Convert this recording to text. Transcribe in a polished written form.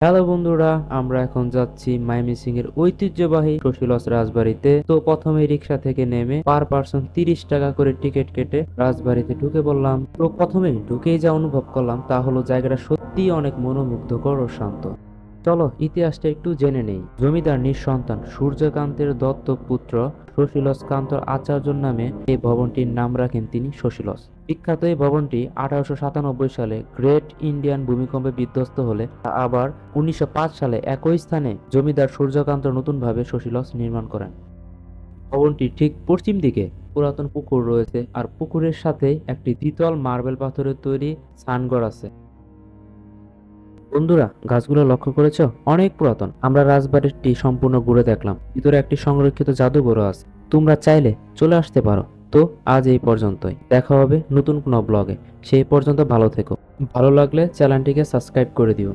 Hello বন্ধুরা, আমরা এখন যাচ্ছি ময়মনসিংহ এর ঐতিহ্যবাহী শশীলস রাজবাড়িতে। তো প্রথমে রিক্সা থেকে নেমে পার পার্সন 30 টাকা করে টিকিট কেটে রাজবাড়িতে ঢুকে পড়লাম। তো প্রথমে ঢুকেই যা অনুভব করলাম তা হলো জায়গাটা সত্যিই অনেক মনোমুগ্ধকর ও শান্ত। চলো ইতিহাসটা একটু জেনে নেই। জমিদার নিঃসন্তান সূর্যকান্তের দত্তক পুত্র শশীলস কান্তর আচার্যর নামে এই ভবনটির নাম রাখেন তিনি শশীলস। বিখ্যাত এই ভবনটি 1897 সালে গ্রেট ইন্ডিয়ান ভূমিকম্পে বিধ্বস্ত হলে তা আবার 1905 সালে একই স্থানে জমিদার সূর্যকান্ত নতুনভাবে শশীলস নির্মাণ করেন। ভবনটির ঠিক পশ্চিম দিকে পুরাতন পুকুর রয়েছে, আর পুকুরের সাথে একটি দ্বিতল মার্বেল পাথরের তৈরি স্নানঘর আছে। বন্ধুরা, গাছগুলো লক্ষ্য করেছো? অনেক পুরাতন। আমরা রাজবাড়িটি সম্পূর্ণ ঘুরে দেখলাম। ভিতরে একটি সংরক্ষিত জাদুঘরও আছে। তোমরা চাইলে চলে আসতে পারো। তো আজ এই পর্যন্তই, দেখা হবে নতুন কোনো ব্লগে। সেই পর্যন্ত ভালো থেকো। ভালো লাগলে চ্যানেলটিকে সাবস্ক্রাইব করে দিও।